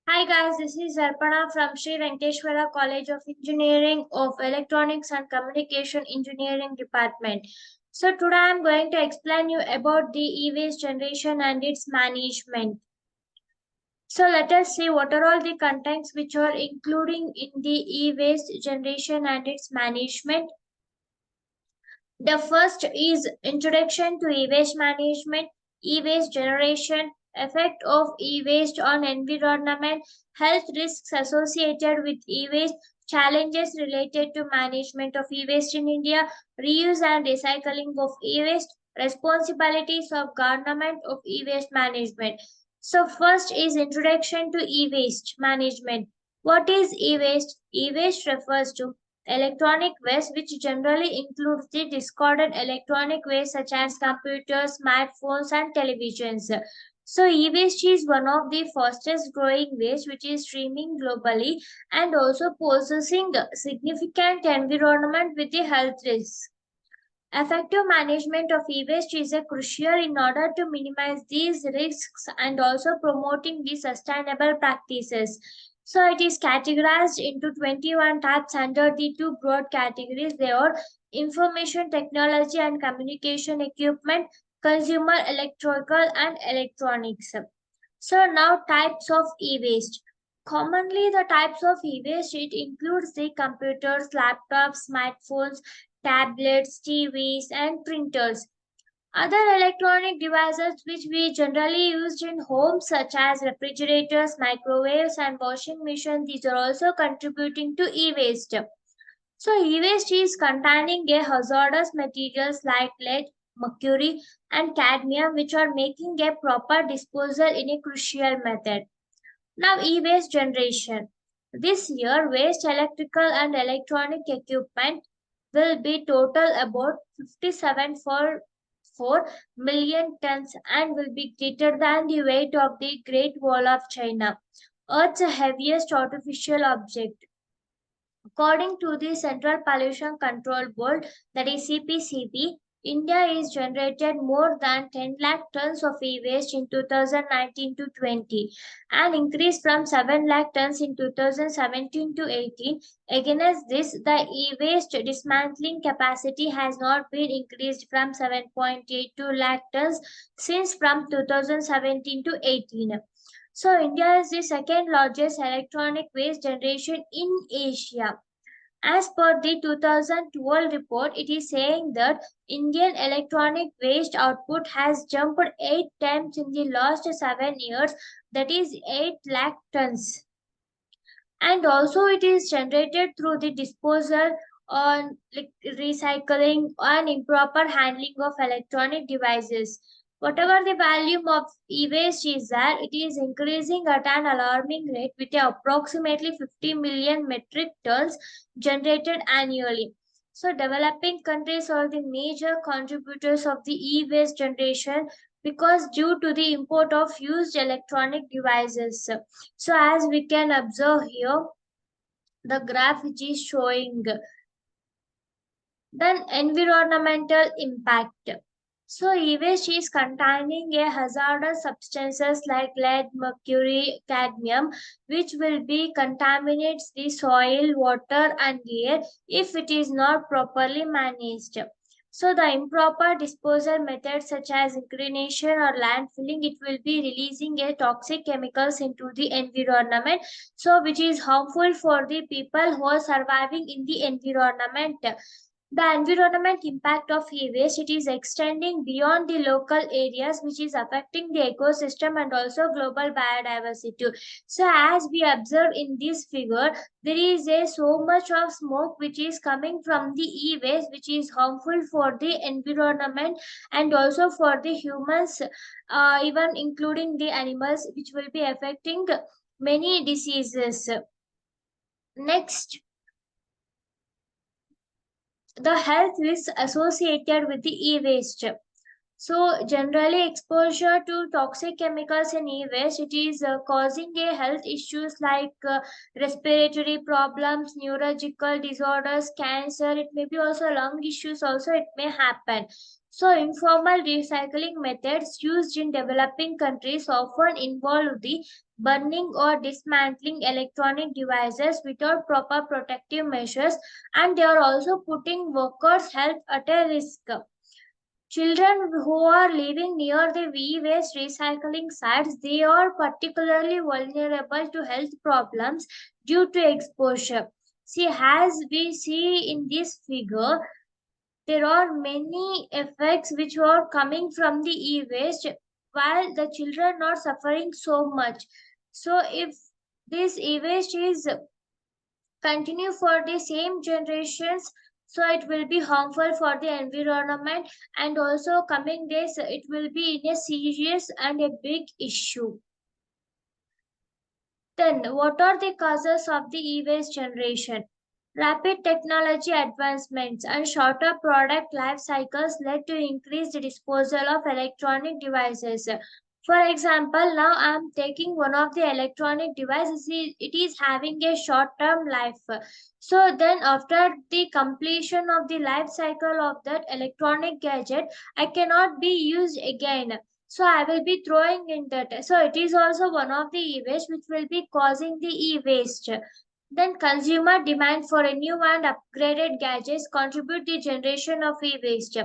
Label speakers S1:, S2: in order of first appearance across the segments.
S1: Hi guys, this is Arpana from Sri Venkateshwara College of Engineering of Electronics and Communication Engineering Department. So today I am going to explain you about the e-waste generation and its management. So let us see what are all the contents which are including in the e-waste generation and its management. The first is introduction to e-waste management, e-waste generation, effect of e-waste on environment, health risks associated with e-waste, challenges related to management of e-waste in India, reuse and recycling of e-waste, responsibilities of government of e-waste management. So first is introduction to e-waste management. What is e-waste? E-waste refers to electronic waste, which generally includes the discarded electronic waste such as computers, smartphones, and televisions. So, e-waste is one of the fastest growing waste which is streaming globally and also possessing significant environment with the health risks. Effective management of e-waste is a crucial in order to minimize these risks and also promoting the sustainable practices. So it is categorized into 21 types under the two broad categories. They are information technology and communication equipment, consumer electrical and electronics. So now types of e-waste. Commonly the types of e-waste it includes the computers, laptops, smartphones, tablets, TVs, and printers. Other electronic devices which we generally used in homes such as refrigerators, microwaves, and washing machines, these are also contributing to e-waste. So e-waste is containing a hazardous materials like lead, mercury, and cadmium which are making a proper disposal in a crucial method. Now e-waste generation. This year waste electrical and electronic equipment will be total about 57.4 million tons and will be greater than the weight of the Great Wall of China, Earth's heaviest artificial object. According to the Central Pollution Control Board, that is CPCB, India is generated more than 10 lakh tons of e-waste in 2019 to 20, an increase from 7 lakh tons in 2017 to 18. Against this, the e-waste dismantling capacity has not been increased from 7.82 lakh tons since from 2017 to 18. So India is the second largest electronic waste generation in Asia. As per the 2012 report, it is saying that Indian electronic waste output has jumped 8 times in the last 7 years, that is 8 lakh tons. And also it is generated through the disposal on recycling and improper handling of electronic devices. Whatever the volume of e-waste is there, it is increasing at an alarming rate with approximately 50 million metric tons generated annually. So developing countries are the major contributors of the e-waste generation because due to the import of used electronic devices. So as we can observe here, the graph which is showing then environmental impact. So e-waste is containing a hazardous substances like lead, mercury, cadmium, which will be contaminates the soil, water, and air if it is not properly managed. So the improper disposal methods such as incineration or landfilling, it will be releasing a toxic chemicals into the environment, so which is harmful for the people who are surviving in the environment. The environment impact of e-waste it is extending beyond the local areas which is affecting the ecosystem and also global biodiversity. So as we observe in this figure, there is a so much of smoke which is coming from the e-waste which is harmful for the environment and also for the humans, even including the animals which will be affecting many diseases. Next, the health risks associated with the e-waste. So generally exposure to toxic chemicals in e-waste, it is causing a health issues like respiratory problems, neurological disorders, cancer. It may be also lung issues also it may happen. So informal recycling methods used in developing countries often involve the burning or dismantling electronic devices without proper protective measures, and they are also putting workers' health at a risk. Children who are living near the e-waste recycling sites, they are particularly vulnerable to health problems due to exposure. See, as we see in this figure, there are many effects which are coming from the e-waste, while the children are suffering so much. So if this e-waste is continue for the same generations, so it will be harmful for the environment, and also coming days it will be in a serious and a big issue. Then, what are the causes of the e-waste generation? Rapid technology advancements and shorter product life cycles led to increased disposal of electronic devices. For example, now I am taking one of the electronic devices, it is having a short term life. So then after the completion of the life cycle of that electronic gadget, I cannot be used again, so I will be throwing in that. So it is also one of the e-waste which will be causing the e-waste. Then consumer demand for a new and upgraded gadgets contribute the generation of e-waste.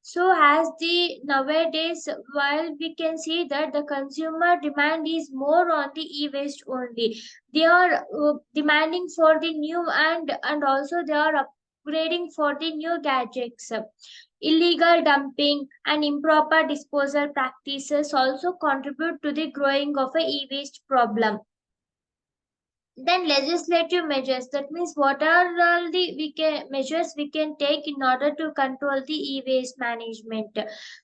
S1: So as the nowadays, while we can see that the consumer demand is more on the e-waste only, they are demanding for the new, and also they are upgrading for the new gadgets. Illegal dumping and improper disposal practices also contribute to the growing of a e-waste problem. Then legislative measures, that means what are all the measures we can take in order to control the e-waste management.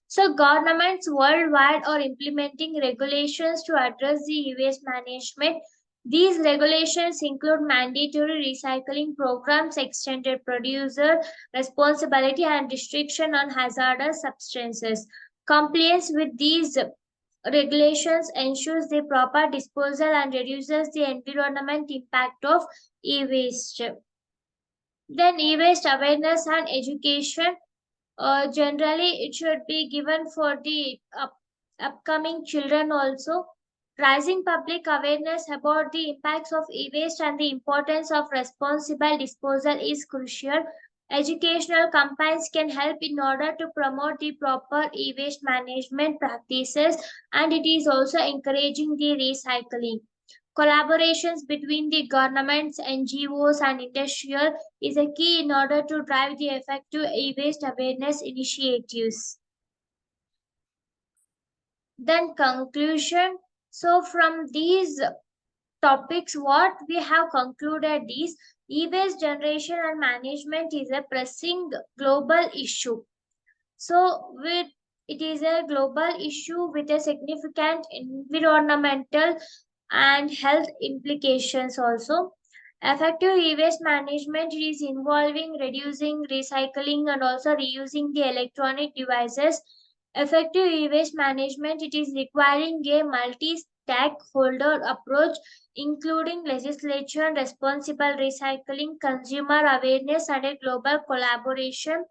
S1: So governments worldwide are implementing regulations to address the e-waste management. These regulations include mandatory recycling programs, extended producer responsibility, and restriction on hazardous substances. Compliance with these regulations ensures the proper disposal and reduces the environment impact of e-waste. Then e-waste awareness and education. Generally, it should be given for the upcoming children also. Raising public awareness about the impacts of e-waste and the importance of responsible disposal is crucial. Educational campaigns can help in order to promote the proper e-waste management practices, and it is also encouraging the recycling. Collaborations between the governments, NGOs, and industrial is a key in order to drive the effective e-waste awareness initiatives. Then conclusion. So from these topics, what we have concluded is e-waste generation and management is a pressing global issue. So with it is a global issue with a significant environmental and health implications also. Effective e-waste management is involving reducing, recycling, and also reusing the electronic devices. Effective e-waste management, it is requiring a multi-stakeholder approach, including legislation, responsible recycling, consumer awareness, and a global collaboration.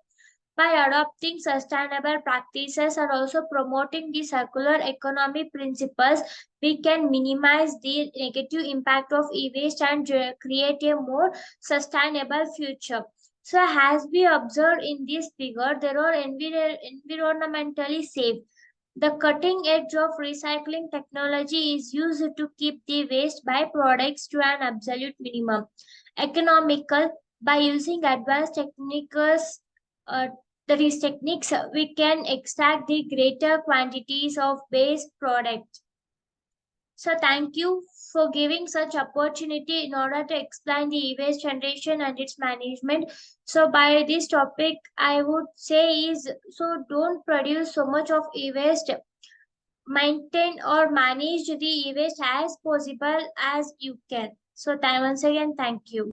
S1: By adopting sustainable practices and also promoting the circular economy principles, we can minimize the negative impact of e-waste and create a more sustainable future. So as we observe in this figure, there are environmentally safe. The cutting edge of recycling technology is used to keep the waste byproducts to an absolute minimum. Economical, by using advanced techniques, uh, that is techniques, we can extract the greater quantities of waste product. So thank you for giving such opportunity in order to explain the e-waste generation and its management. So by this topic, I would say is, so don't produce so much of e-waste. Maintain or manage the e-waste as possible as you can. So once again, thank you.